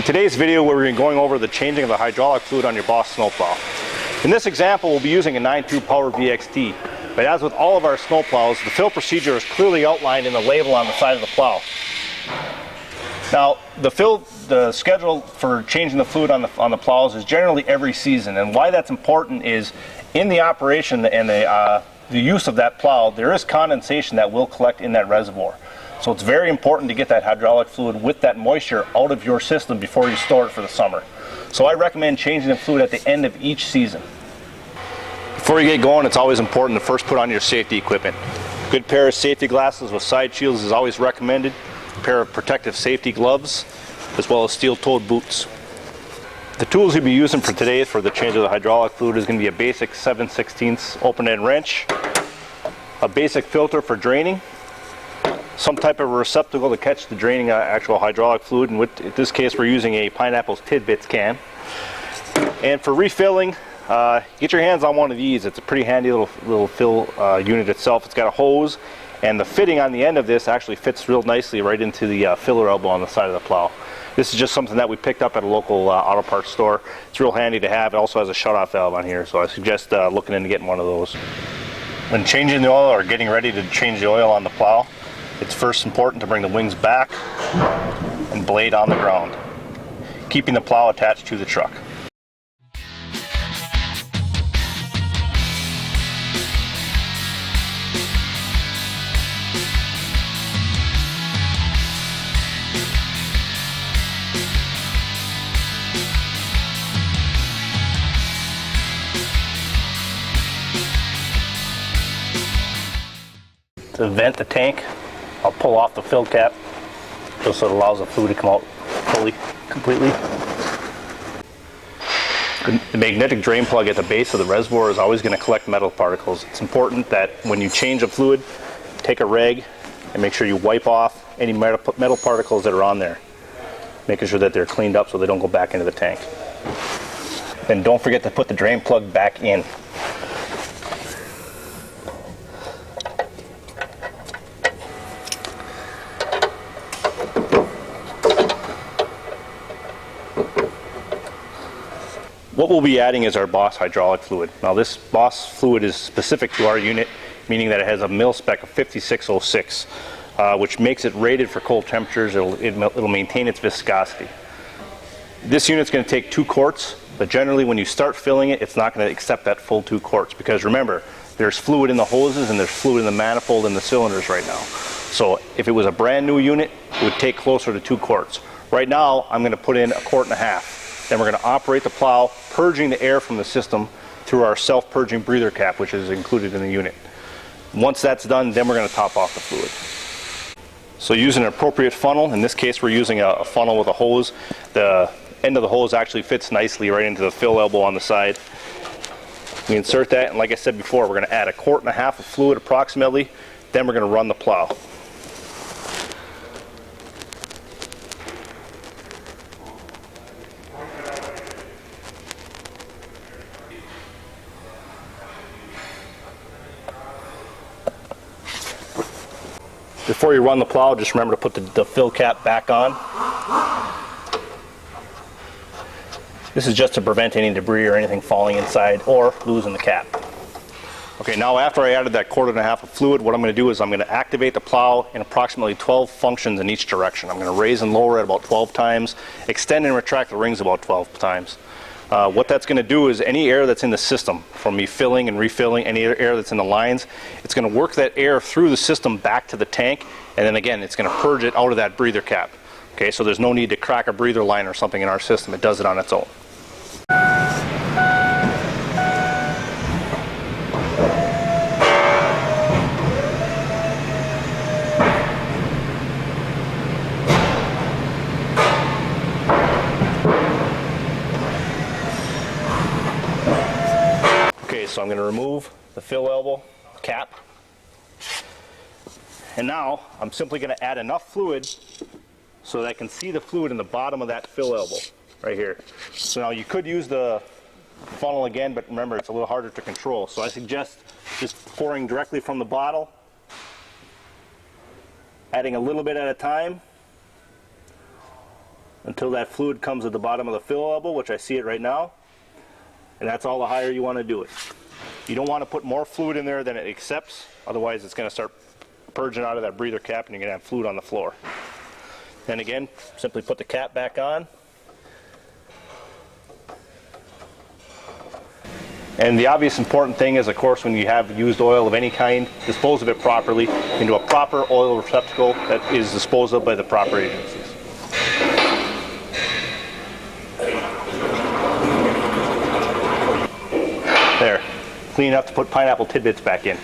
today's video, we're going to be going over the changing of the hydraulic fluid on your Boss snowplow. In this example, we'll be using a 9.2 Power VXT, but as with all of our snowplows, the fill procedure is clearly outlined in the label on the side of the plow. Now, the schedule for changing the fluid on the plows is generally every season, and why that's important is in the operation and the use of that plow, there is condensation that will collect in that reservoir. So it's very important to get that hydraulic fluid with that moisture out of your system before you store it for the summer. So I recommend changing the fluid at the end of each season. Before you get going, it's always important to first put on your safety equipment. A good pair of safety glasses with side shields is always recommended. A pair of protective safety gloves, as well as steel-toed boots. The tools you'll be using for today for the change of the hydraulic fluid is going to be a basic 7/16 open-end wrench, a basic filter for draining, some type of receptacle to catch the draining actual hydraulic fluid, and in this case we're using a Pineapple's Tidbits can. And for refilling, get your hands on one of these. It's a pretty handy little fill unit itself. It's got a hose, and the fitting on the end of this actually fits real nicely right into the filler elbow on the side of the plow. This is just something that we picked up at a local auto parts store. It's real handy to have. It also has a shut-off valve on here, so I suggest looking into getting one of those. When changing the oil or getting ready to change the oil on the plow, it's first important to bring the wings back and blade on the ground, keeping the plow attached to the truck. To vent the tank, I'll pull off the fill cap just so it allows the fluid to come out completely. The magnetic drain plug at the base of the reservoir is always going to collect metal particles. It's important that when you change a fluid, take a rag and make sure you wipe off any metal particles that are on there, making sure that they're cleaned up so they don't go back into the tank. Then don't forget to put the drain plug back in. What we'll be adding is our Boss hydraulic fluid. Now this Boss fluid is specific to our unit, meaning that it has a mil spec of 5606, which makes it rated for cold temperatures. It'll maintain its viscosity. This unit's going to take 2 quarts, but generally when you start filling it, it's not going to accept that full 2 quarts, because remember, there's fluid in the hoses and there's fluid in the manifold and the cylinders right now. So if it was a brand new unit, it would take closer to 2 quarts. Right now, I'm going to put in 1.5 quarts. Then we're going to operate the plow, purging the air from the system through our self-purging breather cap, which is included in the unit. Once that's done, then we're going to top off the fluid. So using an appropriate funnel, in this case we're using a funnel with a hose. The end of the hose actually fits nicely right into the fill elbow on the side. We insert that, and like I said before, we're going to add 1.5 quarts of fluid approximately, then we're going to run the plow. Before you run the plow, just remember to put the fill cap back on. This is just to prevent any debris or anything falling inside or losing the cap. Okay, now after I added that 1.5 quarts of fluid, what I'm going to do is I'm going to activate the plow in approximately 12 functions in each direction. I'm going to raise and lower it about 12 times, extend and retract the rings about 12 times. What that's going to do is any air that's in the system, from me filling and refilling, any air that's in the lines, it's going to work that air through the system back to the tank, and then again it's going to purge it out of that breather cap. Okay, so there's no need to crack a breather line or something in our system. It does it on its own. So I'm going to remove the fill elbow cap, and now I'm simply going to add enough fluid so that I can see the fluid in the bottom of that fill elbow right here. So now you could use the funnel again, but remember it's a little harder to control, so I suggest just pouring directly from the bottle, adding a little bit at a time until that fluid comes at the bottom of the fill elbow, which I see it right now. And that's all the higher you want to do it. You don't want to put more fluid in there than it accepts, otherwise it's going to start purging out of that breather cap and you're going to have fluid on the floor. Then again, simply put the cap back on. And the obvious important thing is, of course, when you have used oil of any kind, dispose of it properly into a proper oil receptacle that is disposed of by the proper agencies. There, clean enough to put pineapple tidbits back in.